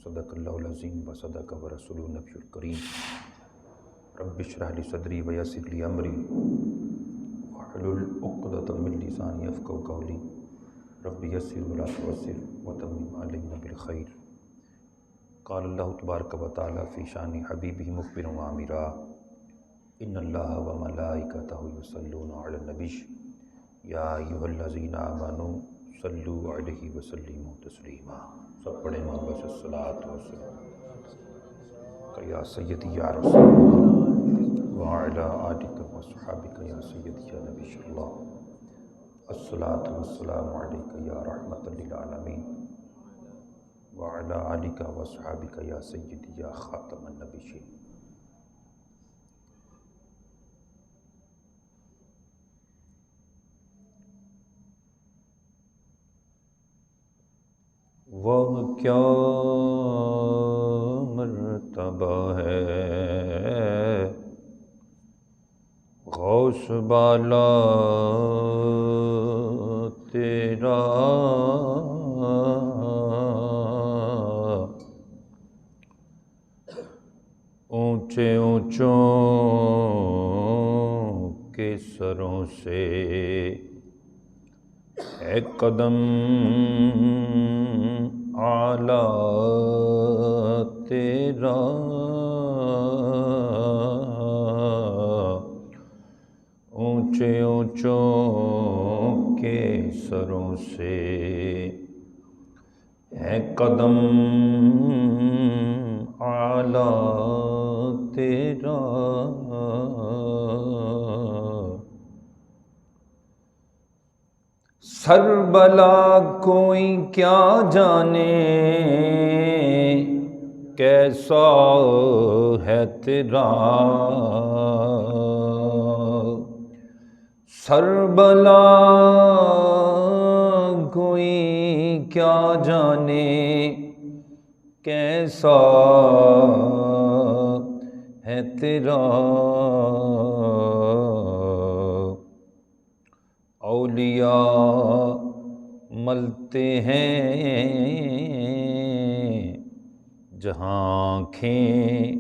صدق اللہ العظیم و صدق ورسول النبی الکریم رب اشرح لی صدری ویسر لی امری واحلل عقدۃ من لسانی یفقهوا قولی رب یسر ولا تعسر وتمم علینا بالخیر۔ قال اللہ تبارک و تعالی فی شان حبیبہ مخبرا وآمرا ان اللہ وملائکتہ یصلون علی النبی یا ایھا الذین آمنوا صلوا علیہ وسلموا تسلیما۔ سب پڑھیں محبت سے الصلاۃ والسلام یا سیدی یا رسول اللہ وعلی آلک وصحبک یا سیدی یا نبی اللہ۔ الصلاۃ والسلام علیک یا رحمۃ للعالمین وعلی آلک وصحبک یا سیدی یا خاتم النبیین۔ وہ کیا مرتبہ ہے غوث بالا تیرا، اونچے اونچوں کے سروں سے ہے قدم اعلیٰ تیرا، اونچے اونچوں کے سروں سے ہے قدم اعلیٰ تیرا، سر بلا کوئی کیا جانے کیسا ہے تیرا، سر بلا کوئی کیا جانے کیسا ہے تیرا، اولیاء ملتے ہیں جہاں آنکھیں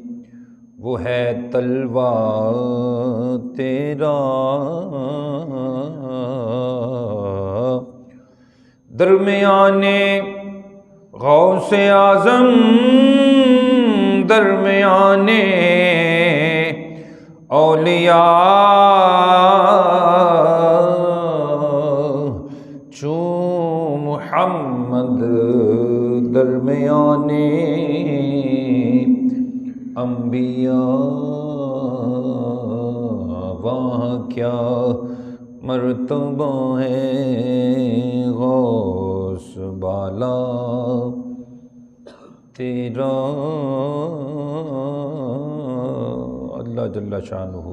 وہ ہے تلوہ تیرا، درمیانے غوث اعظم درمیانے اولیاء چوں محمد درمیانے انبیاء، وہاں کیا مرتبہ ہے غوث بالا تیرا۔ اللہ جل شانہ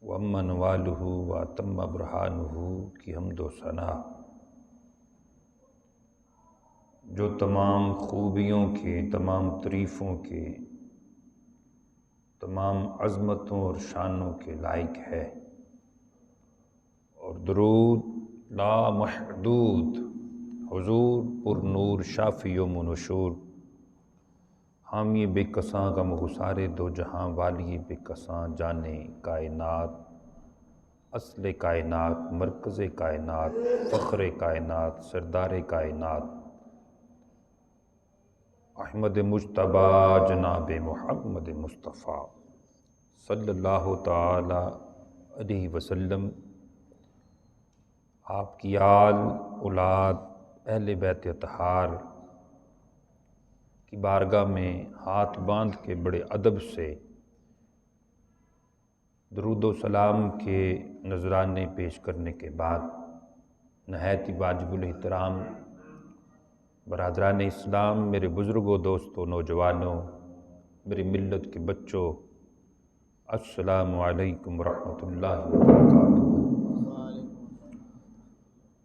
وامن والہ واتم برہانہ کی حمد و ثنا، جو تمام خوبیوں کے، تمام تعریفوں کے، تمام عظمتوں اور شانوں کے لائق ہے، اور درود لا محدود حضور پر نور شافی و منشور، حامی بے کساں غم گسارے دو جہاں، والی بے کساں جانے کائنات، اصل کائنات، مرکز کائنات، فخر کائنات، سردار کائنات، احمد مجتبیٰ جناب محمد مصطفیٰ صلی اللہ تعالی علیہ وسلم، آپ کی آل اولاد اہل بیت اطہار کی بارگاہ میں ہاتھ باندھ کے بڑے ادب سے درود و سلام کے نذرانے پیش کرنے کے بعد، نہایت واجب الاحترام برادران اسلام، میرے بزرگوں، دوستوں، نوجوانوں، میری ملت کے بچوں، السلام علیکم ورحمۃ اللہ وبرکاتہ۔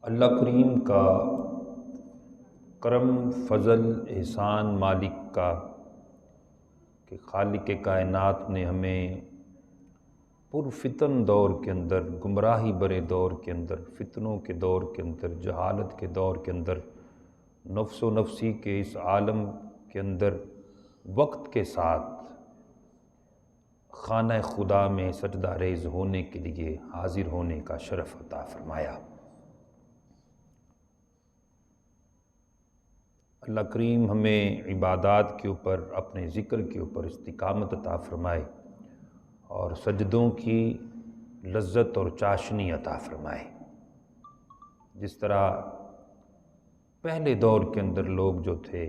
اللہ کریم کا کرم، فضل، احسان مالک کا کہ خالق کائنات نے ہمیں پرفتن دور کے اندر، گمراہی برے دور کے اندر، فتنوں کے دور کے اندر، جہالت کے دور کے اندر نفس و نفسی کے اس عالم کے اندر وقت کے ساتھ خانہ خدا میں سجدہ ریز ہونے کے لیے حاضر ہونے کا شرف عطا فرمایا۔ اللہ کریم ہمیں عبادات کے اوپر، اپنے ذکر کے اوپر استقامت عطا فرمائے اور سجدوں کی لذت اور چاشنی عطا فرمائے۔ جس طرح پہلے دور کے اندر لوگ جو تھے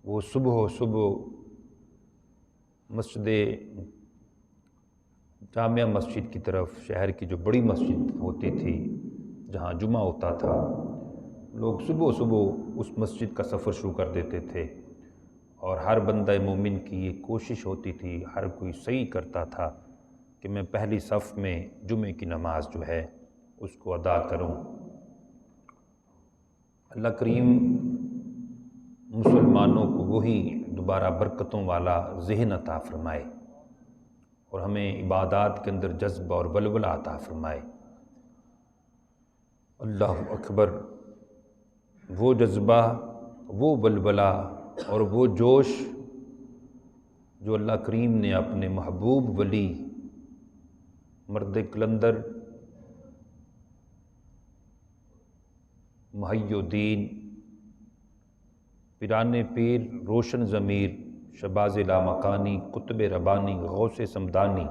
وہ صبح مسجد جامعہ مسجد کی طرف، شہر کی جو بڑی مسجد ہوتی تھی جہاں جمعہ ہوتا تھا، لوگ صبح اس مسجد کا سفر شروع کر دیتے تھے، اور ہر بندہ مومن کی یہ کوشش ہوتی تھی، ہر کوئی صحیح کرتا تھا کہ میں پہلی صف میں جمعے کی نماز جو ہے اس کو ادا کروں۔ اللہ کریم مسلمانوں کو وہی دوبارہ برکتوں والا ذہن عطا فرمائے اور ہمیں عبادات کے اندر جذبہ اور ولولہ عطا فرمائے۔ اللہ اکبر! وہ جذبہ، وہ ولولہ اور وہ جوش جو اللہ کریم نے اپنے محبوب ولی مرد کلندر محی الدین پیران پیر روشن ضمیر شہباز لامکانی قطب ربانی غوث سمدانی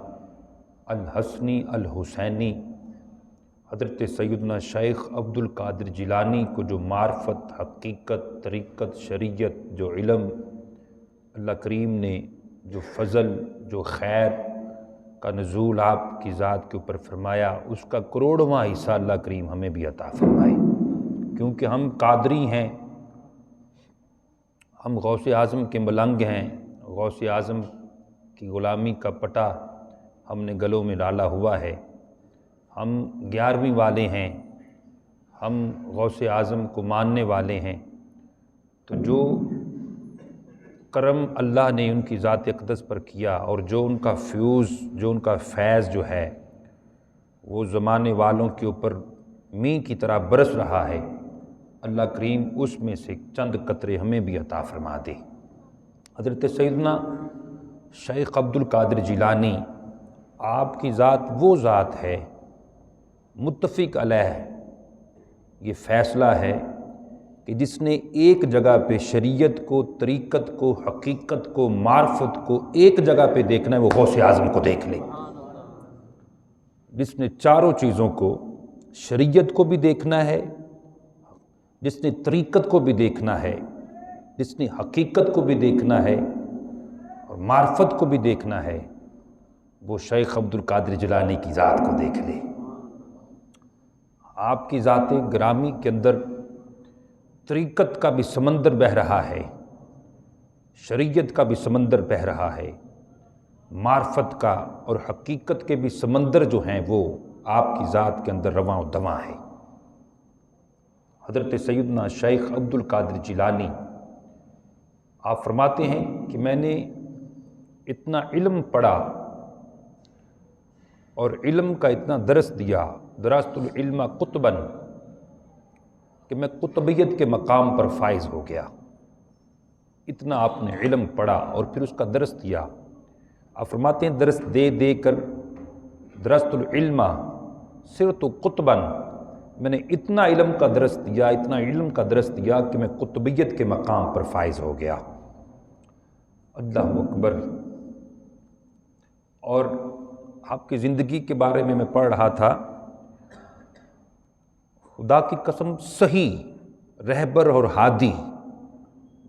الحسنی الحسینی حضرت سیدنا شیخ عبد القادر جیلانی کو جو معرفت، حقیقت، طریقت، شریعت، جو علم اللہ کریم نے جو فضل، جو خیر کا نزول آپ کی ذات کے اوپر فرمایا، اس کا کروڑواں حصہ اللہ کریم ہمیں بھی عطا فرمائے، کیونکہ ہم قادری ہیں، ہم غوث اعظم کے ملنگ ہیں، غوث اعظم کی غلامی کا پٹا ہم نے گلوں میں ڈالا ہوا ہے، ہم 11ویں والے ہیں، ہم غوث اعظم کو ماننے والے ہیں۔ تو جو کرم اللہ نے ان کی ذات اقدس پر کیا اور جو ان کا فیوز، جو ان کا فیض جو ہے وہ زمانے والوں کے اوپر مینہ کی طرح برس رہا ہے، اللہ کریم اس میں سے چند قطرے ہمیں بھی عطا فرما دے۔ حضرت سیدنا شیخ عبد القادر جیلانی، آپ کی ذات وہ ذات ہے، متفق علیہ یہ فیصلہ ہے کہ جس نے ایک جگہ پہ شریعت کو، طریقت کو، حقیقت کو، معرفت کو ایک جگہ پہ دیکھنا ہے، وہ غوث اعظم کو دیکھ لے۔ جس نے چاروں چیزوں کو، شریعت کو بھی دیکھنا ہے، جس نے طریقت کو بھی دیکھنا ہے، جس نے حقیقت کو بھی دیکھنا ہے اور معرفت کو بھی دیکھنا ہے، وہ شیخ عبد القادر جیلانی کی ذات کو دیکھ لے۔ آپ کی ذات گرامی کے اندر طریقت کا بھی سمندر بہہ رہا ہے، شریعت کا بھی سمندر بہہ رہا ہے، معرفت کا اور حقیقت کے بھی سمندر جو ہیں وہ آپ کی ذات کے اندر رواں و دواں ہے۔ حضرت سیدنا شیخ عبد القادر جیلانی آپ فرماتے ہیں کہ میں نے اتنا علم پڑھا اور علم کا اتنا درس دیا، درست العلم قطباً، کہ میں قطبیت کے مقام پر فائز ہو گیا۔ اتنا آپ نے علم پڑھا اور پھر اس کا درس دیا۔ آپ فرماتے ہیں درس دے دے کر درست العلم صرت قطباً، میں نے اتنا علم کا درس دیا، اتنا علم کا درس دیا کہ میں قطبیت کے مقام پر فائز ہو گیا۔ اللہ اکبر! اور آپ کی زندگی کے بارے میں پڑھ رہا تھا، خدا کی قسم صحیح رہبر اور ہادی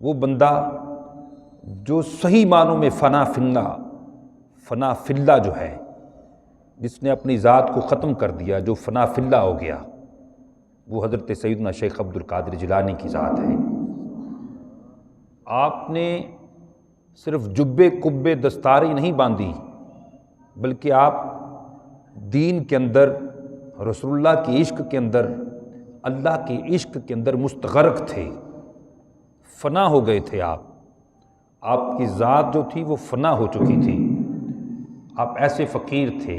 وہ بندہ جو صحیح معنوں میں فنا فی اللہ جو ہے، جس نے اپنی ذات کو ختم کر دیا، جو فنا فی اللہ ہو گیا، وہ حضرت سیدنا شیخ عبد القادر جیلانی کی ذات ہے۔ آپ نے صرف جبے کبے دستاری نہیں باندھی، بلکہ آپ دین کے اندر، رسول اللہ کی عشق کے اندر، اللہ کے عشق کے اندر مستغرق تھے، فنا ہو گئے تھے۔ آپ کی ذات جو تھی وہ فنا ہو چکی تھی، آپ ایسے فقیر تھے۔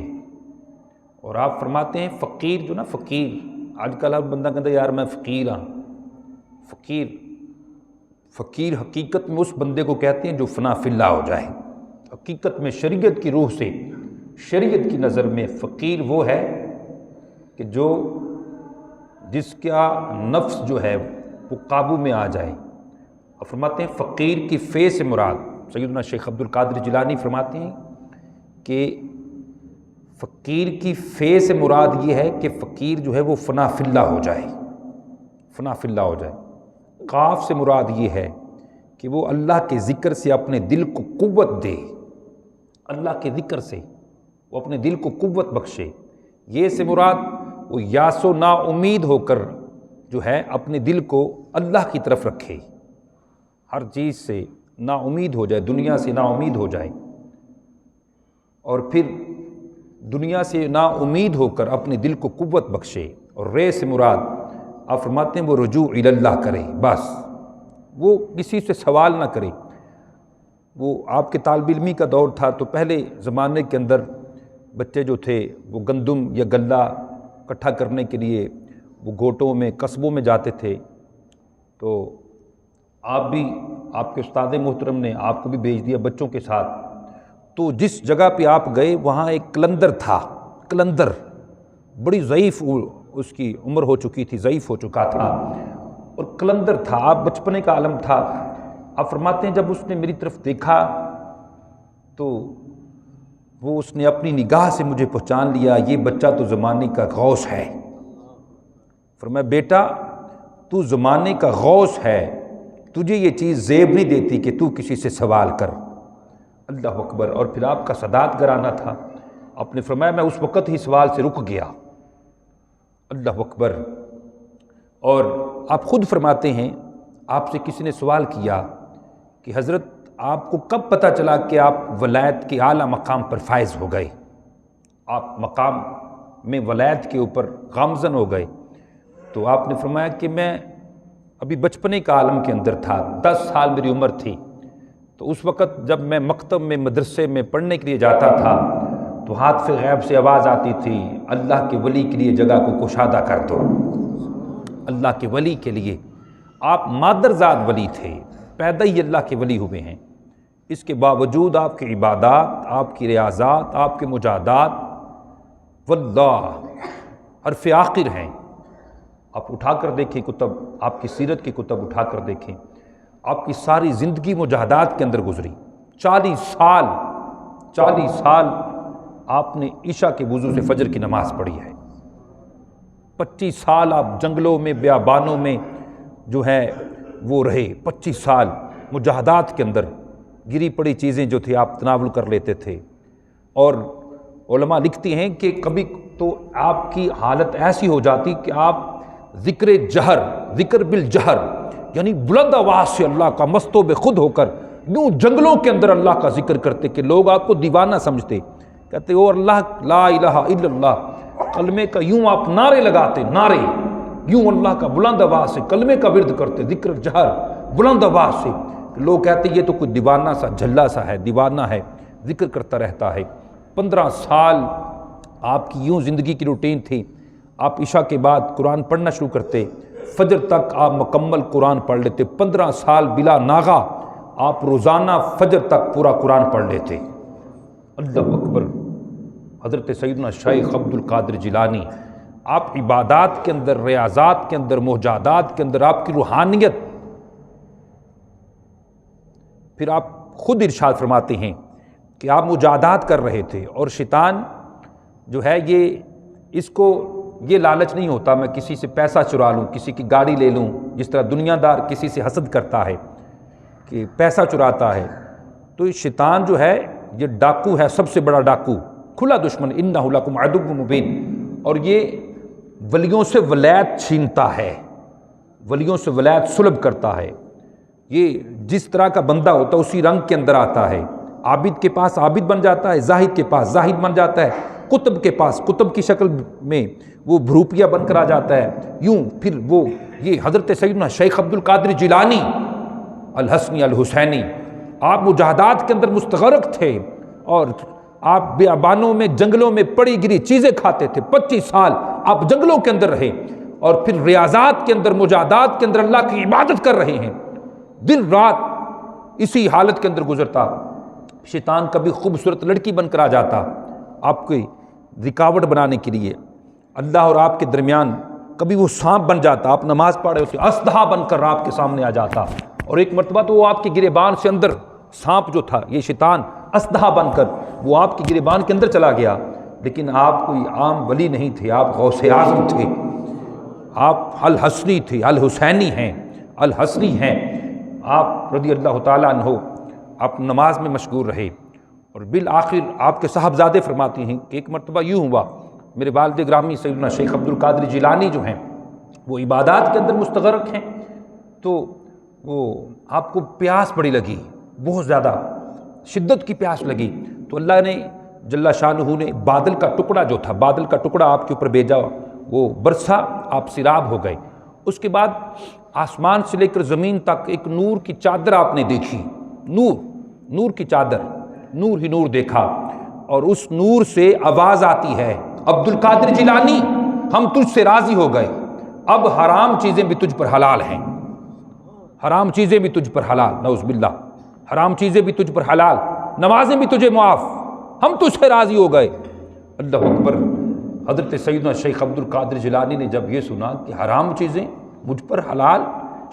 اور آپ فرماتے ہیں فقیر جو نا، فقیر آج کل ہر بندہ کہتا ہے یار میں فقیر ہاں، فقیر فقیر حقیقت میں اس بندے کو کہتے ہیں جو فنا فی اللہ ہو جائے۔ حقیقت میں شریعت کی روح سے، شریعت کی نظر میں فقیر وہ ہے کہ جس کا نفس جو ہے وہ قابو میں آ جائے۔ اور فرماتے ہیں فقیر کی فے سے مراد، سیدنا شیخ عبد القادر جیلانی فرماتے ہیں کہ فقیر کی فے سے مراد یہ ہے کہ فقیر جو ہے وہ فنا فی اللہ ہو جائے، فنا فی اللہ ہو جائے۔ قاف سے مراد یہ ہے کہ وہ اللہ کے ذکر سے اپنے دل کو قوت دے، اللہ کے ذکر سے وہ اپنے دل کو قوت بخشے۔ یہ سے مراد وہ یاس و نا امید ہو کر جو ہے اپنے دل کو اللہ کی طرف رکھے، ہر چیز سے نا امید ہو جائے، دنیا سے نا امید ہو جائے، اور پھر دنیا سے نا امید ہو کر اپنے دل کو قوت بخشے۔ اور رے سے مراد آپ فرماتے ہیں وہ رجوع الی اللہ کرے، بس وہ کسی سے سوال نہ کرے۔ وہ آپ کے طالب علمی کا دور تھا تو پہلے زمانے کے اندر بچے جو تھے وہ گندم یا غلہ اکٹھا کرنے کے لیے وہ گھوٹوں میں قصبوں میں جاتے تھے، تو آپ بھی، آپ کے استاد محترم نے آپ کو بھی بھیج دیا بچوں کے ساتھ، تو جس جگہ پہ آپ گئے وہاں ایک قلندر تھا، قلندر بڑی ضعیف اس کی عمر ہو چکی تھی، ضعیف ہو چکا تھا، اور قلندر تھا، آپ بچپنے کا عالم تھا۔ آپ فرماتے ہیں جب اس نے میری طرف دیکھا تو وہ اس نے اپنی نگاہ سے مجھے پہچان لیا، یہ بچہ تو زمانے کا غوث ہے۔ فرمایا بیٹا تو زمانے کا غوث ہے، تجھے یہ چیز زیب نہیں دیتی کہ تو کسی سے سوال کر۔ اللہ اکبر۔ اور پھر آپ کا سداد گرانا تھا، آپ نے فرمایا میں اس وقت ہی سوال سے رک گیا۔ اللہ اکبر۔ اور آپ خود فرماتے ہیں آپ سے کسی نے سوال کیا کہ حضرت آپ کو کب پتہ چلا کہ آپ ولایت کے اعلیٰ مقام پر فائز ہو گئے، آپ مقام میں ولایت کے اوپر گامزن ہو گئے؟ تو آپ نے فرمایا کہ میں ابھی بچپنے کا عالم کے اندر تھا، 10 سال میری عمر تھی، تو اس وقت جب میں مکتب میں مدرسے میں پڑھنے کے لیے جاتا تھا تو ہاتھ غیب سے آواز آتی تھی اللہ کے ولی کے لیے جگہ کو کشادہ کر دو، اللہ کے ولی کے لیے۔ آپ مادرزاد ولی تھے، پیدا ہی اللہ کے ولی ہوئے ہیں، اس کے باوجود آپ کی عبادات، آپ کی ریاضات، آپ کے مجاہدات واللہ حرف آخر ہیں۔ آپ اٹھا کر دیکھیں کتب، آپ کی سیرت کی کتب اٹھا کر دیکھیں، آپ کی ساری زندگی مجاہدات کے اندر گزری۔ 40 سال آپ نے عشاء کے وضو سے فجر کی نماز پڑھی ہے، 25 سال آپ جنگلوں میں بیابانوں میں جو ہے وہ رہے، 25 سال مجاہدات کے اندر گری پڑی چیزیں جو تھی آپ تناول کر لیتے تھے۔ اور علماء لکھتے ہیں کہ کبھی تو آپ کی حالت ایسی ہو جاتی کہ آپ ذکر جہر، ذکر بالجہر، یعنی بلند آواز سے اللہ کا مستو بے خود ہو کر یوں جنگلوں کے اندر اللہ کا ذکر کرتے کہ لوگ آپ کو دیوانہ سمجھتے، کہتے او اللہ لا الہ الا اللہ، کلمے کا یوں آپ نعرے لگاتے، نعرے یوں اللہ کا بلند آواز سے کلمے کا ورد کرتے، ذکر جہر بلند آواز سے، لوگ کہتے یہ تو کوئی دیوانہ سا جھلا سا ہے، دیوانہ ہے، ذکر کرتا رہتا ہے۔ 15 سال آپ کی یوں زندگی کی روٹین تھی، آپ عشاء کے بعد قرآن پڑھنا شروع کرتے، فجر تک آپ مکمل قرآن پڑھ لیتے، 15 سال بلا ناغہ آپ روزانہ فجر تک پورا قرآن پڑھ لیتے۔ اللہ اکبر۔ حضرت سیدنا شیخ عبد القادر جیلانی، آپ عبادات کے اندر، ریاضات کے اندر، مجاہدات کے اندر آپ کی روحانیت، پھر آپ خود ارشاد فرماتے ہیں کہ آپ مجاہدات کر رہے تھے اور شیطان جو ہے اس کو یہ لالچ نہیں ہوتا میں کسی سے پیسہ چرا لوں، کسی کی گاڑی لے لوں، جس طرح دنیا دار کسی سے حسد کرتا ہے کہ پیسہ چراتا ہے، تو یہ شیطان جو ہے یہ ڈاکو ہے، سب سے بڑا ڈاکو، کھلا دشمن، انہ لکم عدو مبین، اور یہ ولیوں سے ولایت چھینتا ہے، ولیوں سے ولایت سلب کرتا ہے۔ یہ جس طرح کا بندہ ہوتا ہے اسی رنگ کے اندر آتا ہے، عابد کے پاس عابد بن جاتا ہے، زاہد کے پاس زاہد بن جاتا ہے، قطب کے پاس قطب کی شکل میں وہ بھروپیا بن کر آ جاتا ہے، یوں پھر وہ یہ حضرت سیدنا شیخ عبد القادر جیلانی الحسنی الحسینی، آپ مجاہدات کے اندر مستغرق تھے اور آپ بیابانوں میں جنگلوں میں پڑی گری چیزیں کھاتے تھے، 25 سال آپ جنگلوں کے اندر رہے اور پھر ریاضات کے اندر مجاہدات کے اندر اللہ کی عبادت کر رہے ہیں۔ دن رات اسی حالت کے اندر گزرتا۔ شیطان کبھی خوبصورت لڑکی بن کر آ جاتا آپ کی رکاوٹ بنانے کے لیے، اللہ اور آپ کے درمیان کبھی وہ سانپ بن جاتا، آپ نماز پڑھ رہے ہوتے اسدھا بن کر آپ کے سامنے آ جاتا، اور ایک مرتبہ تو وہ آپ کے گریبان سے اندر سانپ جو تھا، یہ شیطان اسدھا بن کر وہ آپ کے گریبان کے اندر چلا گیا، لیکن آپ کوئی عام ولی نہیں تھے، آپ غوث اعظم تھے، آپ الحسنی تھے، الحسینی ہیں، الحسنی ہیں، آپ رضی اللہ تعالیٰ عنہ آپ نماز میں مشغول رہے، اور بالآخر آپ کے صاحبزادے فرماتے ہیں کہ ایک مرتبہ یوں ہوا، میرے والد گرامی سیدنا شیخ عبد القادر جیلانی جو ہیں وہ عبادات کے اندر مستغرق ہیں، تو وہ آپ کو پیاس بڑی لگی، بہت زیادہ شدت کی پیاس لگی، تو اللہ نے جل شانہ نے بادل کا ٹکڑا جو تھا، بادل کا ٹکڑا آپ کے اوپر بھیجا، وہ برسا، آپ سیراب ہو گئے۔ اس کے بعد آسمان سے لے کر زمین تک ایک نور کی چادر آپ نے دیکھی، نور کی چادر، نور ہی نور دیکھا، اور اس نور سے آواز آتی ہے، عبد القادر جیلانی ہم تجھ سے راضی ہو گئے، اب حرام چیزیں بھی تجھ پر حلال ہیں، حرام چیزیں بھی تجھ پر حلال، نعوذ باللہ، حرام چیزیں بھی تجھ پر حلال، نمازیں بھی تجھے معاف، ہم تجھ سے راضی ہو گئے۔ اللہ اکبر۔ حضرت سیدنا شیخ عبد القادر جیلانی نے جب یہ سنا کہ حرام چیزیں مجھ پر حلال،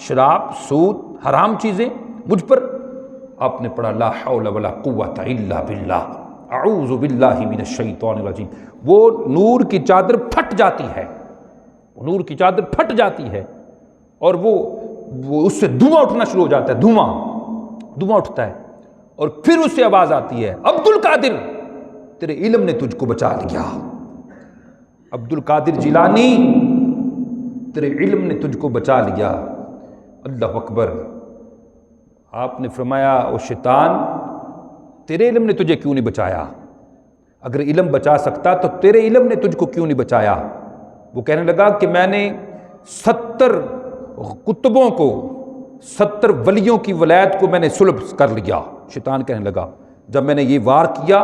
شراب، سود، حرام چیزیں مجھ پر، آپ نے پڑھا لا حول ولا قوت الا باللہ، اعوذ باللہ من الشیطان الرجیم، وہ نور کی چادر پھٹ جاتی ہے، نور کی چادر پھٹ جاتی ہے، اور وہ اس سے دھواں اٹھنا شروع ہو جاتا ہے، دھواں اٹھتا ہے، اور پھر اس سے آواز آتی ہے، عبد القادر تیرے علم نے تجھ کو بچا لیا، عبد القادر جیلانی تیرے علم نے تجھ کو بچا لیا۔ اللہ اکبر۔ آپ نے فرمایا او شیطان تیرے علم نے تجھے کیوں نہیں بچایا؟ اگر علم بچا سکتا تو تیرے علم نے تجھ کو کیوں نہیں بچایا؟ وہ کہنے لگا کہ میں نے 70 کتبوں کو، 70 ولیوں کی ولایت کو میں نے سلب کر لیا۔ شیطان کہنے لگا جب میں نے یہ وار کیا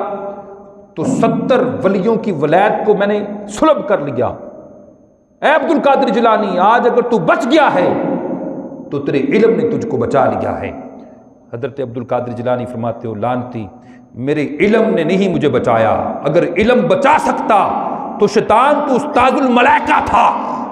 تو 70 ولیوں کی ولایت کو میں نے سلب کر لیا۔ اے عبد القادر جیلانی آج اگر تو بچ گیا ہے تو تیرے علم نے تجھ کو بچا لیا ہے۔ حضرت عبد القادر جیلانی فرماتے ہو لعنتی میرے علم نے نہیں مجھے بچایا، اگر علم بچا سکتا تو شیطان تو استاذ الملائکہ تھا،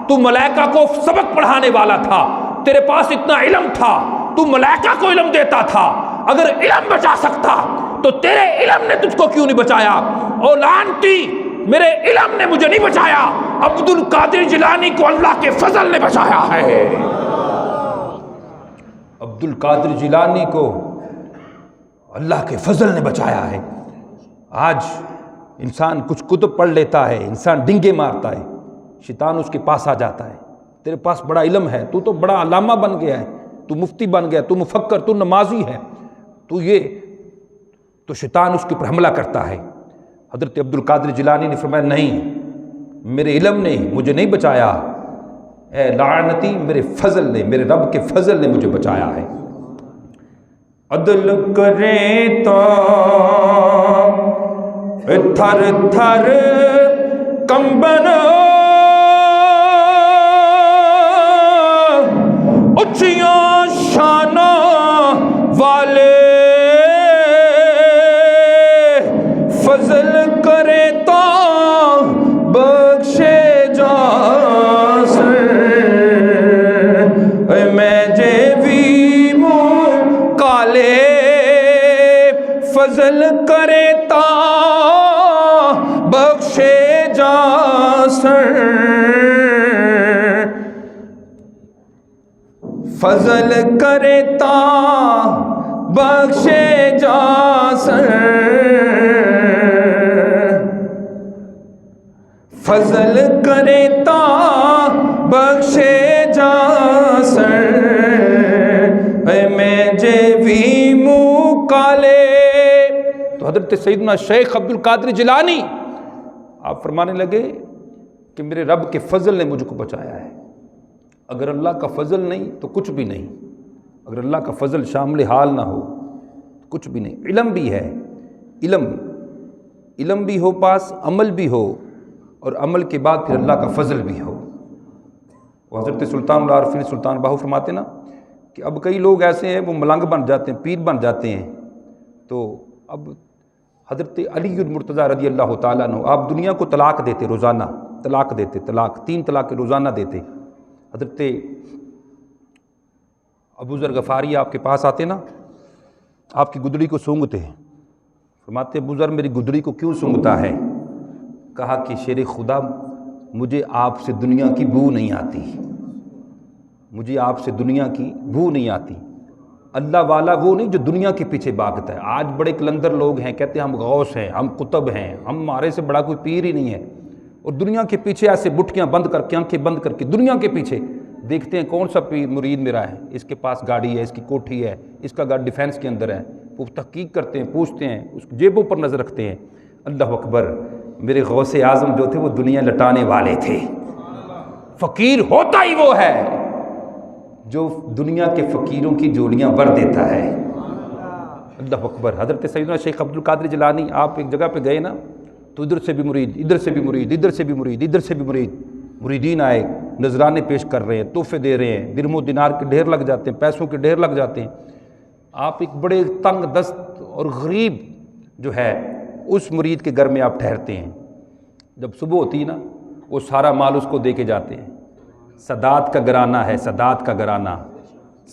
تو ملائکہ کو سبق پڑھانے والا تھا، تیرے پاس اتنا علم تھا، تو ملائکہ کو علم دیتا تھا، اگر علم بچا سکتا تو تیرے علم نے تجھ کو کیوں نہیں بچایا؟ او لعنتی میرے علم نے مجھے نہیں بچایا، عبد القادر جیلانی کو اللہ کے فضل نے بچایا ہے۔ عبد القادر جیلانی کو اللہ کے فضل نے بچایا ہے۔ آج انسان کچھ کتب پڑھ لیتا ہے، انسان ڈنگے مارتا ہے، شیطان اس کے پاس آ جاتا ہے، تیرے پاس بڑا علم ہے، تو تو بڑا علامہ بن گیا ہے، تو مفتی بن گیا، تو مفکر، تو نمازی ہے، تو شیطان اس کے اوپر حملہ کرتا ہے۔ حضرت عبد القادر جیلانی نے فرمایا نہیں میرے علم نے مجھے نہیں بچایا، اے لعنتی میرے فضل نے، میرے رب کے فضل نے مجھے بچایا ہے۔ عدل کرے تو تھر تھر کمبن اچھیاں شانہ والے، فضل کرے تو بخشے جا میں جے بھی منہ کالے، فضل کرے تا بخشے جا فضل کرے تا بخشے جا فضل کرے تا بخشے جا میں جے بھی منہ کالے۔ تو حضرت سیدنا شیخ عبد القادر جیلانی آپ فرمانے لگے کہ میرے رب کے فضل نے مجھ کو بچایا ہے، اگر اللہ کا فضل نہیں تو کچھ بھی نہیں، اگر اللہ کا فضل شامل حال نہ ہو تو کچھ بھی نہیں۔ علم بھی ہے، علم بھی ہو پاس، عمل بھی ہو، اور عمل کے بعد پھر اللہ کا فضل بھی ہو۔ وہ حضرت سلطان العارفین سلطان باہو فرماتے نا کہ اب کئی لوگ ایسے ہیں وہ ملنگ بن جاتے ہیں، پیر بن جاتے ہیں. تو اب حضرت علی المرتضیٰ رضی اللہ تعالیٰ عنہ آپ دنیا کو طلاق دیتے، روزانہ طلاق دیتے، 3 طلاق روزانہ دیتے. حضرت ابو ذر غفاری آپ کے پاس آتے نا، آپ کی گدڑی کو سونگھتے ہیں. فرماتے ابو ذر میری گدڑی کو کیوں سونگھتا ہے؟ کہا کہ شیر خدا مجھے آپ سے دنیا کی بو نہیں آتی، مجھے آپ سے دنیا کی بو نہیں آتی. اللہ والا وہ نہیں جو دنیا کے پیچھے بھاگتا ہے. آج بڑے کلندر لوگ ہیں، کہتے ہیں ہم غوث ہیں، ہم قطب ہیں، ہمارے سے بڑا کوئی پیر ہی نہیں ہے، اور دنیا کے پیچھے ایسے بٹکیاں بند کر کے، آنکھیں بند کر کے دنیا کے پیچھے دیکھتے ہیں کون سا پیر مرید میرا ہے، اس کے پاس گاڑی ہے، اس کی کوٹھی ہے، اس کا گھر ڈیفینس کے اندر ہے. وہ تحقیق کرتے ہیں، پوچھتے ہیں، اس جیبوں پر نظر رکھتے ہیں. اللہ اکبر، میرے غوث اعظم جو تھے وہ دنیا لٹانے والے تھے. فقیر ہوتا ہی وہ ہے جو دنیا کے فقیروں کی جولیاں بھر دیتا ہے. اللہ اکبر. حضرت سیدنا شیخ عبد القادر جیلانی، آپ ایک جگہ پہ گئے نا تو ادھر سے بھی مرید، ادھر سے بھی مرید، ادھر سے بھی مرید، ادھر سے بھی مرید. مریدین آئے، نذرانے پیش کر رہے ہیں، تحفے دے رہے ہیں، درہم و دینار کے ڈھیر لگ جاتے ہیں، پیسوں کے ڈھیر لگ جاتے ہیں. آپ ایک بڑے تنگ دست اور غریب جو ہے اس مرید کے گھر میں آپ ٹھہرتے ہیں. جب صبح ہوتی ہے نا وہ سارا مال اس کو دے کے جاتے ہیں. سادات کا گھرانہ ہے، سادات کا گھرانہ،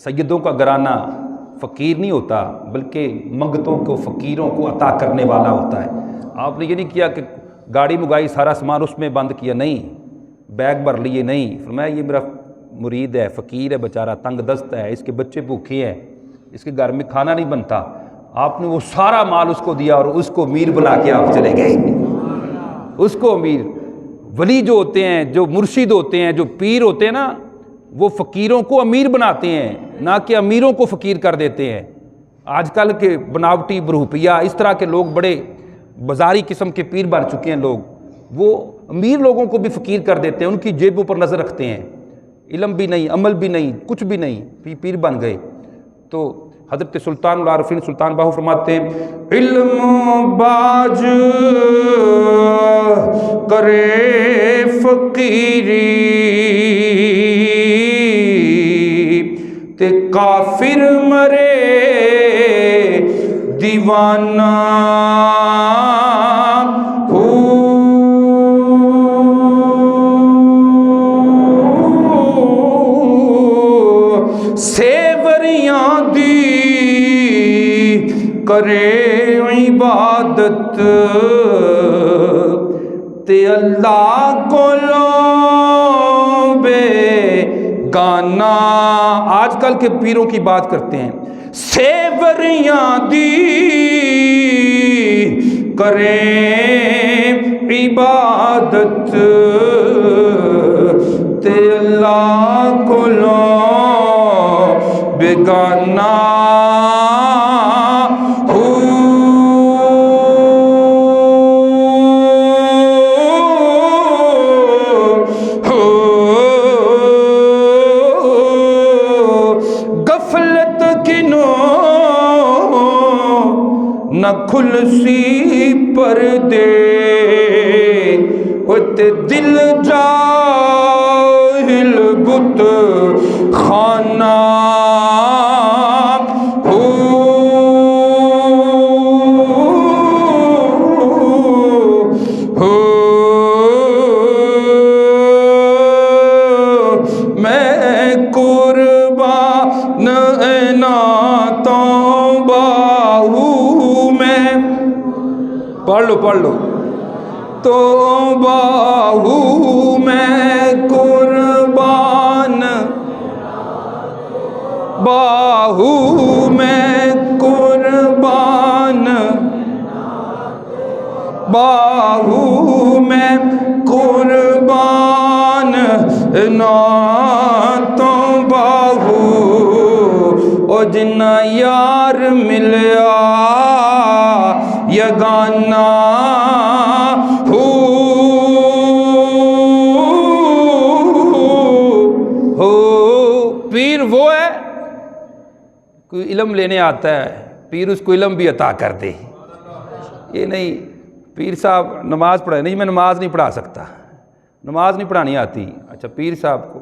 سیدوں کا گھرانہ. فقیر نہیں ہوتا بلکہ منگتوں کو، فقیروں کو عطا کرنے والا ہوتا ہے. آپ نے یہ نہیں کیا کہ گاڑی منگائی، سارا سامان اس میں بند کیا، نہیں، بیگ بھر لیے، نہیں. فرمایا یہ میرا مرید ہے، فقیر ہے بیچارہ، تنگ دست ہے، اس کے بچے بھوکے ہیں، اس کے گھر میں کھانا نہیں بنتا. آپ نے وہ سارا مال اس کو دیا اور اس کو امیر بنا کے آپ چلے گئے. اس کو امیر. ولی جو ہوتے ہیں، جو مرشد ہوتے ہیں، جو پیر ہوتے ہیں نا، وہ فقیروں کو امیر بناتے ہیں، نہ کہ امیروں کو فقیر کر دیتے ہیں. آج کل کے بناوٹی بروپیہ اس طرح کے لوگ، بڑے بازاری قسم کے پیر بن چکے ہیں لوگ، وہ امیر لوگوں کو بھی فقیر کر دیتے ہیں، ان کی جیبوں پر نظر رکھتے ہیں. علم بھی نہیں، عمل بھی نہیں، کچھ بھی نہیں، پیر بن گئے. تو حضرت سلطان العارفین سلطان باہو فرماتے ہیں علم باج کرے فقیری تے کافر مرے دیوانہ سیوریاں دی کرے عبادت تے اللہ کو لو بے گانا. آج کل کے پیروں کی بات کرتے ہیں، سیوریاں دی کرے عبادت تے اللہ کو لو بیگانہ غفلت کنو نہ کھلسی پردے تے دل جاہل بت خانہ میں قربان نعتوں باہو میں. پڑھ لو تو باہو میں قربان، باہو میں قربان، باہو میں قربان نعتوں باہو او جنہ یار ملیا یگانہ پیر وہ ہے کوئی علم لینے آتا ہے، پیر اس کو علم بھی عطا کر دے. یہ نہیں پیر صاحب نماز پڑھائے، نہیں میں نماز نہیں پڑھا سکتا، نماز نہیں پڑھانی آتی. اچھا پیر صاحب کو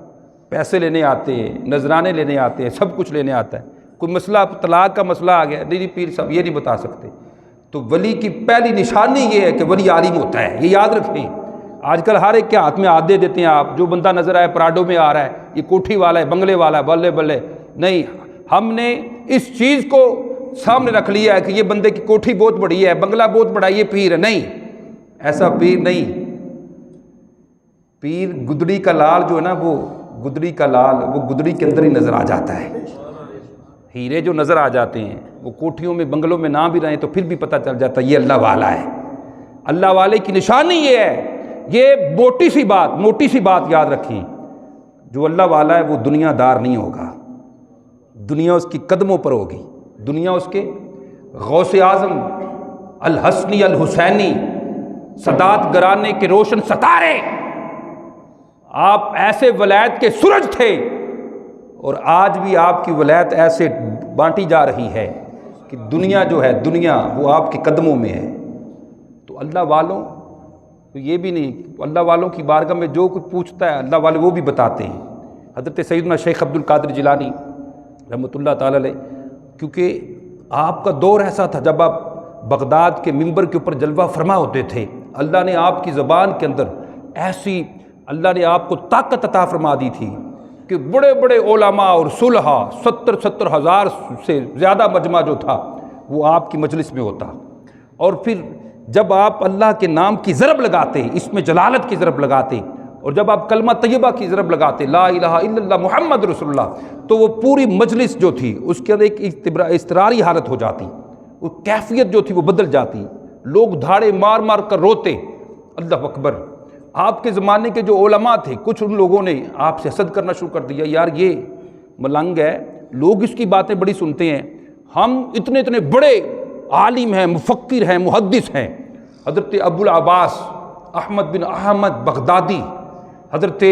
پیسے لینے آتے ہیں، نذرانے لینے آتے ہیں، سب کچھ لینے آتا ہے۔ کوئی مسئلہ طلاق کا مسئلہ آ گیا، نہیں پیر صاحب یہ نہیں بتا سکتے۔ تو ولی کی پہلی نشانی یہ ہے کہ ولی عالم ہوتا ہے، یہ یاد رکھیں۔ آج کل ہر ایک کے ہاتھ میں ہاتھ دے دیتے ہیں آپ، جو بندہ نظر آئے پراڈو میں آ رہا ہے، یہ کوٹھی والا ہے، بنگلے والا ہے، بلے بلے۔ نہیں، ہم نے اس چیز کو سامنے رکھ لیا ہے کہ یہ بندے کی کوٹھی بہت بڑی ہے، بنگلہ بہت بڑا ہے، یہ پیر ہے۔ نہیں، ایسا پیر نہیں۔ پیر گدڑی کا لال جو ہے نا، وہ گدڑی کا لال وہ گدڑی کے اندر ہی نظر آ جاتا ہے۔ ہیرے جو نظر آ جاتے ہیں وہ کوٹھیوں میں بنگلوں میں نہ بھی رہیں تو پھر بھی پتہ چل جاتا ہے یہ اللہ والا ہے۔ اللہ والے کی نشانی یہ ہے۔ یہ موٹی سی بات یاد رکھیں، جو اللہ والا ہے وہ دنیا دار نہیں ہوگا، دنیا اس کی قدموں پر ہوگی، دنیا اس کے غوث اعظم الحسنی الحسینی سادات گرانے کے روشن ستارے، آپ ایسے ولایت کے سورج تھے، اور آج بھی آپ کی ولایت ایسے بانٹی جا رہی ہے کہ دنیا جو ہے دنیا وہ آپ کے قدموں میں ہے۔ تو اللہ والوں تو یہ بھی نہیں، اللہ والوں کی بارگاہ میں جو کچھ پوچھتا ہے اللہ والے وہ بھی بتاتے ہیں۔ حضرت سیدنا شیخ عبد القادر جیلانی رحمۃ اللہ تعالی علیہ، کیونکہ آپ کا دور ایسا تھا جب آپ بغداد کے منبر کے اوپر جلوہ فرما ہوتے تھے، اللہ نے آپ کی زبان کے اندر ایسی اللہ نے آپ کو طاقت عطا فرما دی تھی کہ بڑے بڑے علماء اور صلحاء 70 ہزار سے زیادہ مجمع جو تھا وہ آپ کی مجلس میں ہوتا۔ اور پھر جب آپ اللہ کے نام کی ضرب لگاتے، اس میں جلالت کی ضرب لگاتے، اور جب آپ کلمہ طیبہ کی ضرب لگاتے لا الہ الا اللہ محمد رسول اللہ، تو وہ پوری مجلس جو تھی اس کے اندر ایک اضطراری حالت ہو جاتی، وہ کیفیت جو تھی وہ بدل جاتی، لوگ دھاڑے مار مار کر روتے۔ اللہ اکبر۔ آپ کے زمانے کے جو علماء تھے، کچھ ان لوگوں نے آپ سے حسد کرنا شروع کر دیا، یار یہ ملنگ ہے، لوگ اس کی باتیں بڑی سنتے ہیں، ہم اتنے بڑے عالم ہیں، مفکر ہیں، محدث ہیں۔ حضرت ابو العباس احمد بن احمد بغدادی، حضرت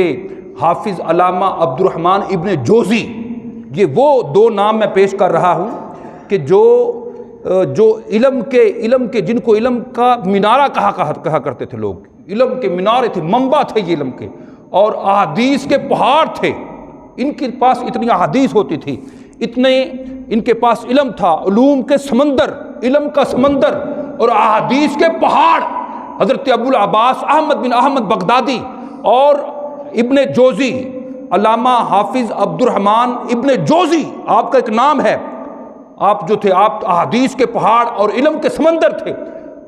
حافظ علامہ عبد الرحمن ابن جوزی، یہ وہ دو نام میں پیش کر رہا ہوں کہ جو علم کے جن کو علم کا مینارہ کہا کرتے تھے لوگ، علم کے مینارے تھے، منبع تھے یہ علم کے، اور احادیث کے پہاڑ تھے۔ ان کے پاس اتنی احادیث ہوتی تھی، اتنے ان کے پاس علم تھا، علوم کے سمندر، علم کا سمندر اور احادیث کے پہاڑ۔ حضرت ابو العباس احمد بن احمد بغدادی اور ابن جوزی، علامہ حافظ عبد الرحمن ابن جوزی آپ کا ایک نام ہے۔ آپ جو تھے، آپ احادیث کے پہاڑ اور علم کے سمندر تھے۔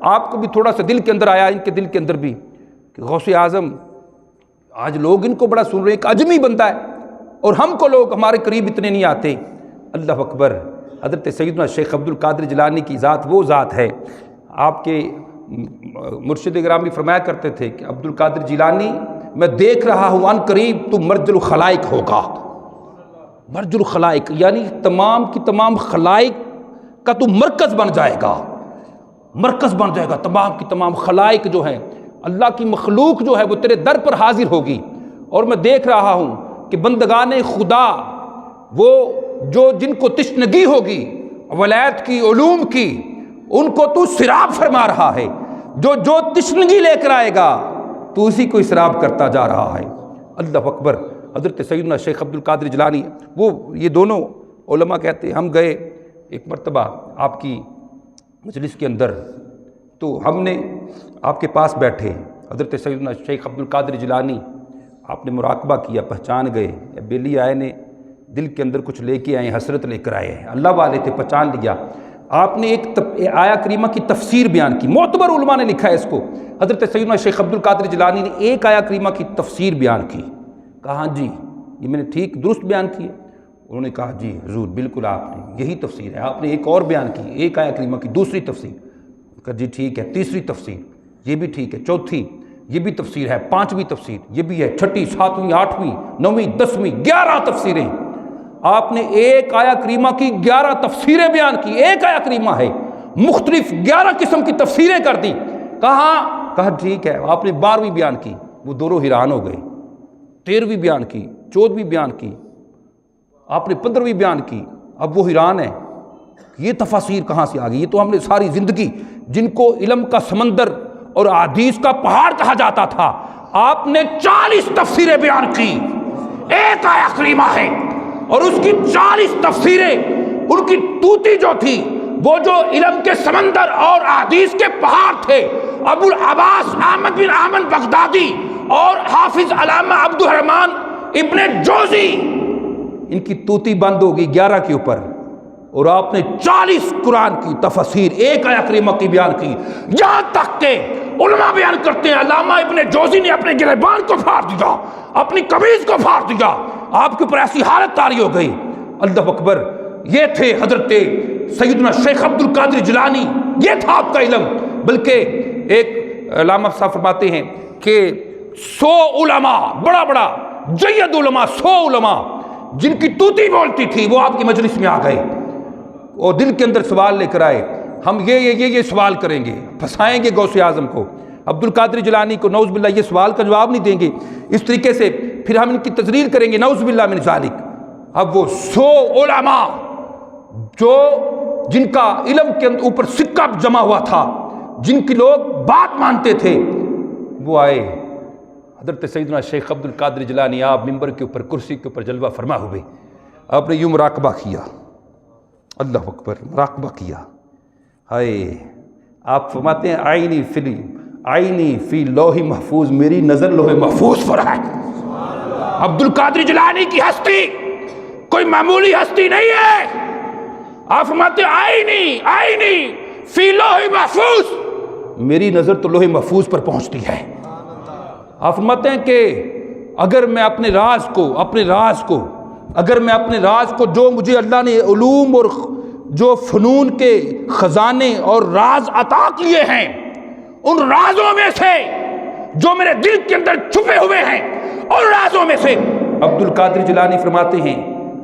آپ کو بھی تھوڑا سا دل کے اندر آیا، ان کے دل کے اندر بھی، کہ غوث اعظم آج لوگ ان کو بڑا سن رہے ہیں، ایک اجمی بندہ ہے، اور ہم کو لوگ ہمارے قریب اتنے نہیں آتے۔ اللہ اکبر۔ حضرت سیدنا شیخ عبد القادر جیلانی کی ذات وہ ذات ہے، آپ کے مرشد گرامی فرمایا کرتے تھے کہ عبد القادر جیلانی، میں دیکھ رہا ہوں ان قریب تو مرج الخلائق ہوگا۔ مرج الخلائق یعنی تمام کی تمام خلائق کا تو مرکز بن جائے گا، مرکز بن جائے گا۔ تمام کی تمام خلائق جو ہیں، اللہ کی مخلوق جو ہے وہ تیرے در پر حاضر ہوگی، اور میں دیکھ رہا ہوں کہ بندگان خدا، وہ جو جن کو تشنگی ہوگی ولایت کی، علوم کی، ان کو تو سراب فرما رہا ہے۔ جو تشنگی لے کر آئے گا تو اسی کو اسراب کرتا جا رہا ہے۔ اللہ اکبر۔ حضرت سیدنا شیخ عبد القادر جیلانی، وہ یہ دونوں علماء کہتے ہیں، ہم گئے ایک مرتبہ آپ کی مجلس کے اندر، تو ہم نے آپ کے پاس بیٹھے، حضرت سیدنا شیخ عبد القادر جیلانی، آپ نے مراقبہ کیا، پہچان گئے، بیلی آئے نے دل کے اندر کچھ لے کے آئے، حسرت لے کر آئے ہیں، اللہ والے تھے، پہچان لیا۔ آپ نے ایک آیا کریمہ کی تفسیر بیان کی، معتبر علماء نے لکھا ہے اس کو۔ حضرت سیدنا شیخ عبد القادر جیلانی نے ایک آیا کریمہ کی تفسیر بیان کی، کہا ہاں جی یہ میں نے ٹھیک درست بیان کی ہے؟ انہوں نے کہا جی حضور بالکل آپ نے یہی تفسیر ہے۔ آپ نے ایک اور بیان کی، ایک آیا کریمہ کی دوسری تفسیر، کہا جی ٹھیک ہے، تیسری تفسیر یہ بھی ٹھیک ہے، چوتھی یہ بھی تفسیر ہے، پانچویں تفسیر یہ بھی ہے، چھٹی، ساتویں، آٹھویں، نویں، 10ویں، 11 تفسیریں۔ آپ نے ایک آیا کریمہ کی 11 تفسیریں بیان کی، ایک آیا کریمہ ہے، مختلف 11 قسم کی تفسیریں کر دی۔ کہا ٹھیک ہے۔ آپ نے 12ویں بیان کی، وہ دونوں حیران ہو گئے۔ 13ویں بیان کی، 14ویں بیان کی، آپ نے 15ویں بیان کی، اب وہ حیران ہے، یہ تفاسیر کہاں سے آ گئی؟ یہ تو ہم نے ساری زندگی، جن کو علم کا سمندر اور احادیث کا پہاڑ کہا جاتا تھا، آپ نے 40 تفسیریں بیان کی، ایک آیہ کریمہ ہے اور اس کی 40 تفسیریں. ان کی توتی جو تھی وہ جو علم کے سمندر اور احادیث کے پہاڑ تھے. ابو العباس احمد بن احمد بغدادی اور حافظ علامہ عبد الرحمن ابن جوزی، ان کی توتی بند ہوگی 11 کے اوپر، اور آپ نے 40 قرآن کی تفسیر ایک آیہ کریمہ کی بیان کی. یہاں تک کہ علماء بیان کرتے ہیں علامہ ابن جوزی نے اپنے گریبان کو پھاڑ دیا، اپنی قمیض کو پھاڑ دیا، آپ کے اوپر ایسی حالت طاری ہو گئی. اللہ اکبر. یہ تھے حضرت سیدنا شیخ عبد القادر جیلانی، یہ تھا آپ کا علم. بلکہ ایک علامہ صاحب فرماتے ہیں کہ 100 علماء، بڑا بڑا جید علماء، 100 علماء جن کی توتی بولتی تھی وہ آپ کی مجلس میں آ گئے اور دل کے اندر سوال لے کر آئے. ہم یہ سوال کریں گے، پھنسائیں گے غوث اعظم کو، عبد القادر جیلانی کو نعوذ باللہ یہ سوال کا جواب نہیں دیں گے، اس طریقے سے پھر ہم ان کی تذلیل کریں گے، نعوذ باللہ من ذالک. اب وہ 100 علماء جو جن کا علم کے اوپر سکہ جمع ہوا تھا، جن کی لوگ بات مانتے تھے، وہ آئے. حضرت سیدنا شیخ عبد القادر جیلانی آپ ممبر کے اوپر کرسی کے اوپر جلوہ فرما ہوئے، آپ نے یوں مراقبہ کیا، اللہ اکبر، مراقبہ کیا. ہائے، آپ فرماتے ہیں آئینی فی لوح محفوظ، میری نظر لوح محفوظ پر ہے. عبد القادر جیلانی کی ہستی کوئی معمولی ہستی نہیں ہے. آپ فرماتے ہیں آئینی فی لوح محفوظ، میری نظر تو لوح محفوظ پر پہنچتی ہے. آپ فرماتے ہیں کہ اگر میں اپنے راز کو جو مجھے اللہ نے علوم اور جو فنون کے خزانے اور راز عطا کیے ہیں، ان رازوں میں سے جو میرے دل کے اندر چھپے ہوئے ہیں، ان رازوں میں سے عبد القادر جیلانی فرماتے ہیں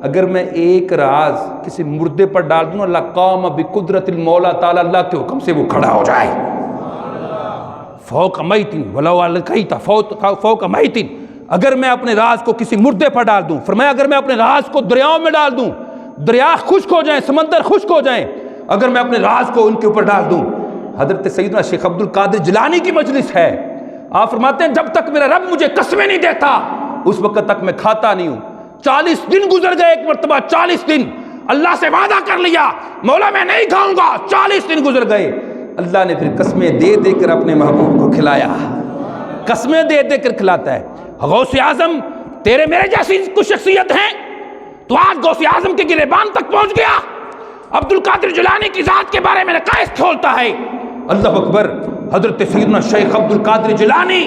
اگر میں ایک راز کسی مردے پر ڈال دوں، اللہ قام بقدرت المولا تعالی، اللہ کے حکم سے وہ کھڑا ہو جائے. فوق میت ولو القیت فوق میت، اگر میں اپنے راز کو کسی مردے پر ڈال دوں، فرمایا اگر میں اپنے راز کو دریاؤں میں ڈال دوں، دریا خشک ہو جائیں، سمندر خشک ہو جائیں، اگر میں اپنے راز کو ان کے اوپر ڈال دوں. حضرت سیدنا شیخ عبد القادر جیلانی کی مجلس ہے. آپ فرماتے ہیں جب تک میرا رب مجھے قسمیں نہیں دیتا اس وقت تک میں کھاتا نہیں ہوں. 40 دن گزر گئے، ایک مرتبہ 40 دن اللہ سے وعدہ کر لیا مولا میں نہیں کھاؤں گا، 40 دن گزر گئے. اللہ نے پھر قسمیں دے دے کر اپنے محبوب کو کھلایا، قسمیں دے دے کر کھلاتا ہے. غوث اعظم تیرے میرے جیسی کچھ شخصیت ہیں تو آج غوث اعظم کے گریبان تک پہنچ گیا. عبد القادر جیلانی کی ذات کے بارے میں نقائص کھولتا ہے. اللہ اکبر. حضرت سیدنا شیخ عبد القادر جیلانی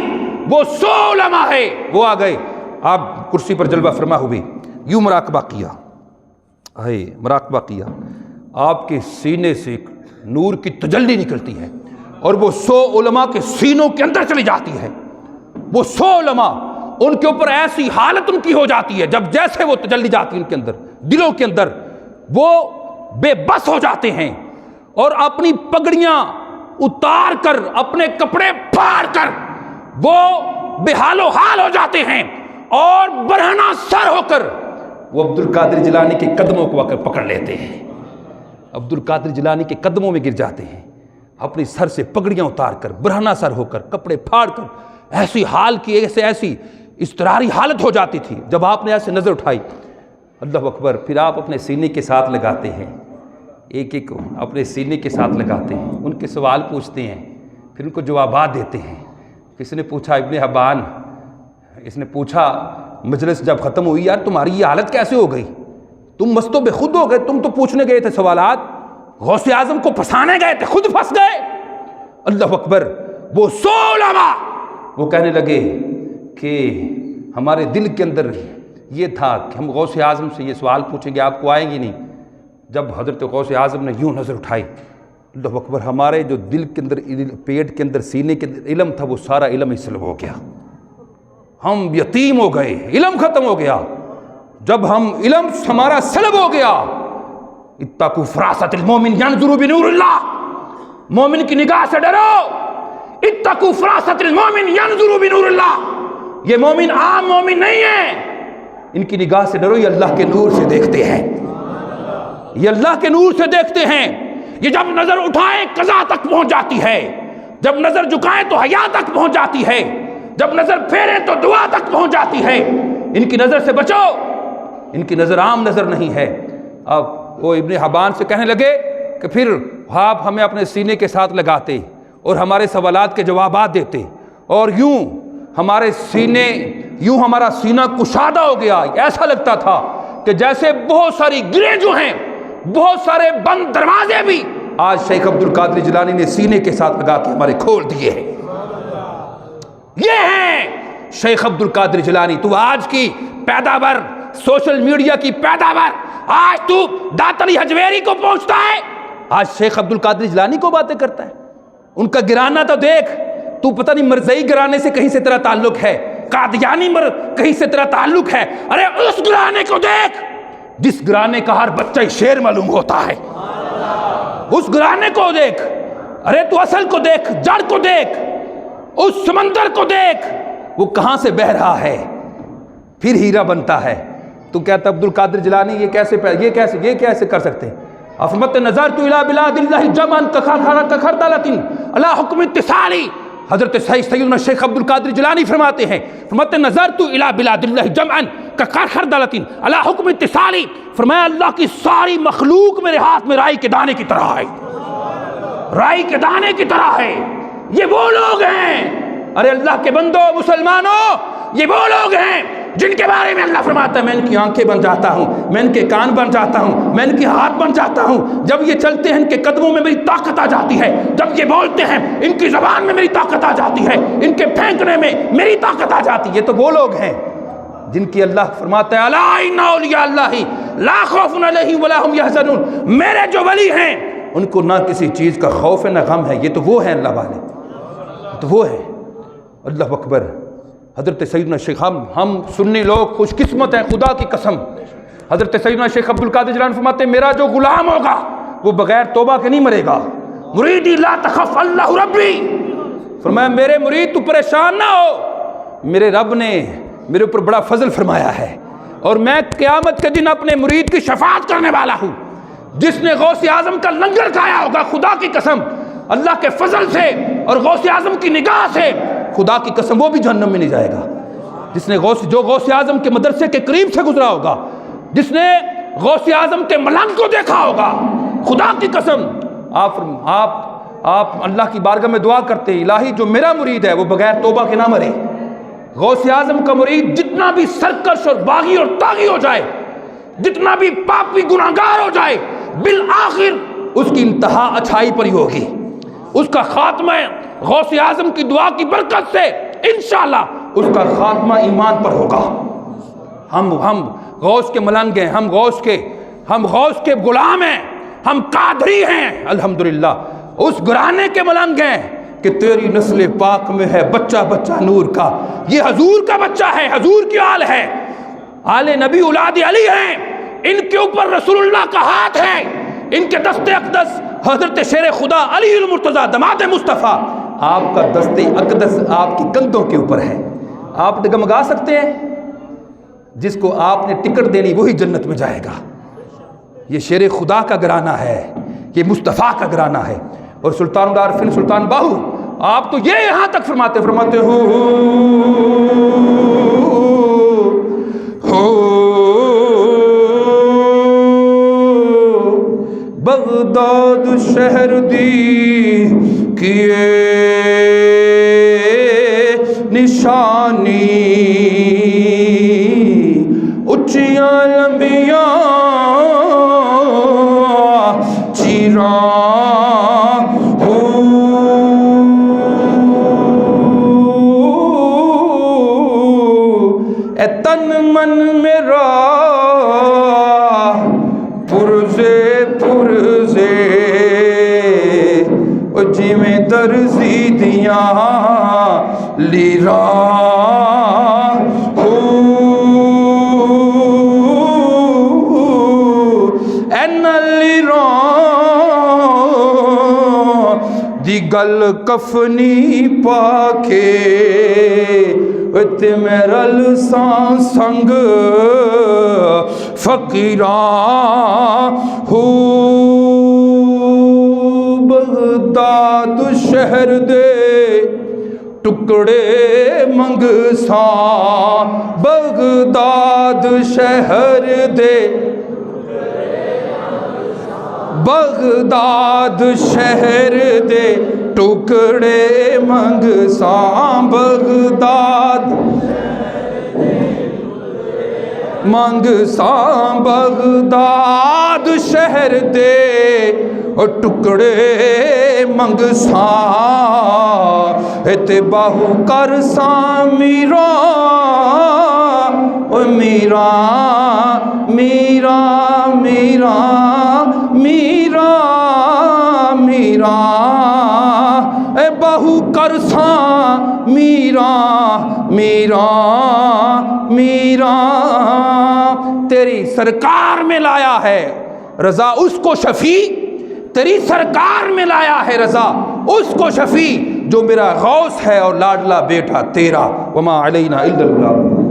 وہ 100 علماء ہے، وہ آ گئے، آپ کرسی پر جلوہ فرما ہوئے، یوں مراقبہ کیا، مراقبہ کیا. آپ کے سینے سے نور کی تجلی نکلتی ہے اور وہ 100 علماء کے سینوں کے اندر چلی جاتی ہے. وہ 100 علماء، ان کے اوپر ایسی حالت ان کی ہو جاتی ہے جب جیسے وہ تجلی جاتی ہے ان کے اندر، دلوں کے اندر، وہ بے بس ہو جاتے ہیں اور اپنی پگڑیاں اتار کر، اپنے کپڑے پھاڑ کر وہ بے حال و حال ہو جاتے ہیں اور برہنہ سر ہو کر وہ عبد القادر جیلانی کے قدموں کو آ کر پکڑ لیتے ہیں. عبد القادر جیلانی کے قدموں میں گر جاتے ہیں، اپنی سر سے پگڑیاں اتار کر، برہنہ سر ہو کر، کپڑے پھاڑ کر، ایسی حال کی ایسی اضطراری حالت ہو جاتی تھی. جب آپ نے ایسے نظر اٹھائی، اللہ اکبر، پھر آپ اپنے سینے کے ساتھ لگاتے ہیں، ایک ایک اپنے سینے کے ساتھ لگاتے ہیں، ان کے سوال پوچھتے ہیں، پھر ان کو جوابات دیتے ہیں. کسی نے پوچھا ابن حبان، اس نے پوچھا مجلس جب ختم ہوئی یار تمہاری یہ حالت کیسے ہو گئی، تم مست و بے خود ہو گئے، تم تو پوچھنے گئے تھے سوالات، غوث اعظم کو پھنسانے گئے تھے، خود پھنس گئے. اللہ اکبر. وہ 100 علماء وہ کہنے لگے کہ ہمارے دل کے اندر یہ تھا کہ ہم غوث اعظم سے یہ سوال پوچھیں گے، آپ کو آئیں گے نہیں. جب حضرت غوث اعظم نے یوں نظر اٹھائی، اللہ اکبر، ہمارے جو دل کے اندر، پیٹ کے اندر، سینے کے اندر علم تھا وہ سارا علم ہی سلب ہو گیا، ہم یتیم ہو گئے، علم ختم ہو گیا. جب ہم علم ہمارا سلب ہو گیا، اتقوا فراست المومن ینظر بنور اللہ، مومن کی نگاہ سے ڈرو. اتقوا فراست المومن ینظر بنور اللہ، یہ مومن عام مومن نہیں ہے، ان کی نگاہ سے ڈرو، یہ اللہ کے نور سے دیکھتے ہیں، یہ اللہ کے نور سے دیکھتے ہیں. یہ جب نظر اٹھائیں قضا تک پہنچ جاتی ہے، جب نظر جھکائیں تو حیا تک پہنچ جاتی ہے، جب نظر پھیریں تو دعا تک پہنچ جاتی ہے. ان کی نظر سے بچو، ان کی نظر عام نظر نہیں ہے۔ اب وہ ابن حبان سے کہنے لگے کہ پھر آپ ہمیں اپنے سینے کے ساتھ لگاتے اور ہمارے سوالات کے جوابات دیتے، اور یوں ہمارے سینے، یوں ہمارا سینہ کشادہ ہو گیا، ایسا لگتا تھا کہ جیسے بہت ساری گریں جو ہیں، بہت سارے بند دروازے بھی آج شیخ عبد القادر جیلانی نے سینے کے ساتھ لگا کے ہمارے کھول دیے ہیں۔ یہ ہیں شیخ عبد القادر جیلانی۔ تو آج کی پیداوار، سوشل میڈیا کی پیداوار، آج تو داتری حجویری کو پہنچتا ہے، آج شیخ عبد القادر جیلانی کو باتیں کرتا ہے۔ ان کا گرانہ تو دیکھ، تو پتہ نہیں مرزائی گرانے سے کہیں سے تیرا تعلق ہے، قادیانی کہیں سے تیرا تعلق ہے، ارے اس گرانے کو دیکھ جس گرانے کا ہر بچہ شیر معلوم ہوتا ہے، اس گرانے کو دیکھ، ارے تو اصل کو دیکھ، جڑ کو دیکھ، اس سمندر کو دیکھ، وہ کہاں سے بہہ رہا ہے، پھر ہیرا بنتا ہے۔ تو کہتا عبد القادر جیلانی یہ کیسے کر سکتے ہیں؟ افرمت نظرت الی بلاد اللہ جمعا کخردلۃ علی حکم اتصالی۔ حضرت سیدنا شیخ عبد القادر جیلانی فرماتے ہیں، فرماتے نظرت الی بلاد اللہ جمعا کخردلۃ علی حکم اتصالی، فرمایا اللہ کی ساری مخلوق میرے ہاتھ میں رائی کے دانے کی طرح ہے، رائی کے دانے کی طرح ہے۔ یہ وہ لوگ ہیں، ارے اللہ کے بندو مسلمانوں، یہ وہ لوگ ہیں جن کے بارے میں اللہ فرماتا ہے میں ان کی آنکھیں بن جاتا ہوں، میں ان کے کان بن جاتا ہوں، میں ان کے ہاتھ بن جاتا ہوں، جب یہ چلتے ہیں ان کے قدموں میں میری طاقت آ جاتی ہے، جب یہ بولتے ہیں ان کی زبان میں میری طاقت آ جاتی ہے، ان کے پھینکنے میں میری طاقت آ جاتی ہے۔ یہ تو وہ لوگ ہیں جن کی اللہ فرماتا ہے الا ان اولیاء اللہ لا خوف علیہم ولا هم يحزنون، میرے جو ولی ہیں ان کو نہ کسی چیز کا خوف ہے نہ غم ہے۔ یہ تو وہ ہیں اللہ والے، تو وہ ہے۔ اللہ اکبر۔ حضرت سیدنا شیخ، ہم سنی لوگ خوش قسمت ہیں، خدا کی قسم۔ حضرت سیدنا شیخ عبد القادر جیلانی فرماتے ہیں میرا جو غلام ہوگا وہ بغیر توبہ کے نہیں مرے گا۔ مریدی لا تخف اللہ ربی، فرمایا میرے مرید تو پریشان نہ ہو، میرے رب نے میرے اوپر بڑا فضل فرمایا ہے، اور میں قیامت کے دن اپنے مرید کی شفاعت کرنے والا ہوں۔ جس نے غوث اعظم کا لنگر کھایا ہوگا، خدا کی قسم اللہ کے فضل سے اور غوث اعظم کی نگاہ سے، خدا کی قسم وہ بھی جہنم میں نہیں جائے گا۔ جس نے جو غوث اعظم کے مدرسے کے قریب سے گزرا ہوگا، جس نے غوث اعظم کے ملنگ کو دیکھا ہوگا، خدا کی قسم آپ اللہ کی بارگاہ میں دعا کرتے ہیں الہی جو میرا مرید ہے وہ بغیر توبہ کے نہ مرے۔ غوث اعظم کا مرید جتنا بھی سرکش اور باغی اور طاغی ہو جائے، جتنا بھی پاپی گناہگار ہو جائے، بالآخر اس کی انتہا اچھائی پر ہی ہوگی۔ اس کا خاتمہ غوث اعظم کی دعا کی برکت سے انشاءاللہ اس کا خاتمہ ایمان پر ہوگا۔ ہم غوث کے ملنگ ہیں، ہم غوث کے غلام ہیں، ہم قادری ہیں الحمدللہ، اس گرانے کے ملنگ ہیں کہ تیری نسل پاک میں ہے بچہ بچہ نور کا، یہ حضور کا بچہ ہے، حضور کی آل ہے، آل نبی اولاد علی ہیں، ان کے اوپر رسول اللہ کا ہاتھ ہے، ان کے دست اقدس حضرت شیر خدا علی المرتضیٰ دماد مصطفیٰ، آپ کا دست اقدس آپ کی کندھوں کے اوپر ہے۔ آپ ڈگمگا سکتے ہیں؟ جس کو آپ نے ٹکٹ دینی وہی جنت میں جائے گا۔ یہ شیر خدا کا گرانہ ہے، یہ مصطفیٰ کا گرانہ ہے۔ اور سلطان العارفین سلطان باہو آپ تو یہ یہاں تک فرماتے ہو بغداد شہر دی کیے نشانی اچیاں لمبیاں چیراں اے تن من میرا پرزے جی میں درزی دیاں لیرا دی گل کفنی پاکے تے میرا لسان سنگ فقیراں ہو بغداد شہر دے ٹکڑے منگساں بغداد شہر دے، بغداد شہر دے ٹکڑے منگساں، بغداد منگساں بغداد شہر دے ٹکڑے منگساں، تے باہو کرساں میرا میرا میرا میرا میرا میرا اے باہو کرساں میرا میرا میرا، تیری سرکار میں لایا ہے رضا اس کو شفیع، تیری سرکار میں لایا ہے رضا اس کو شفیع جو میرا غوث ہے اور لاڈلا بیٹا تیرا، وما علینا الا البلاغ۔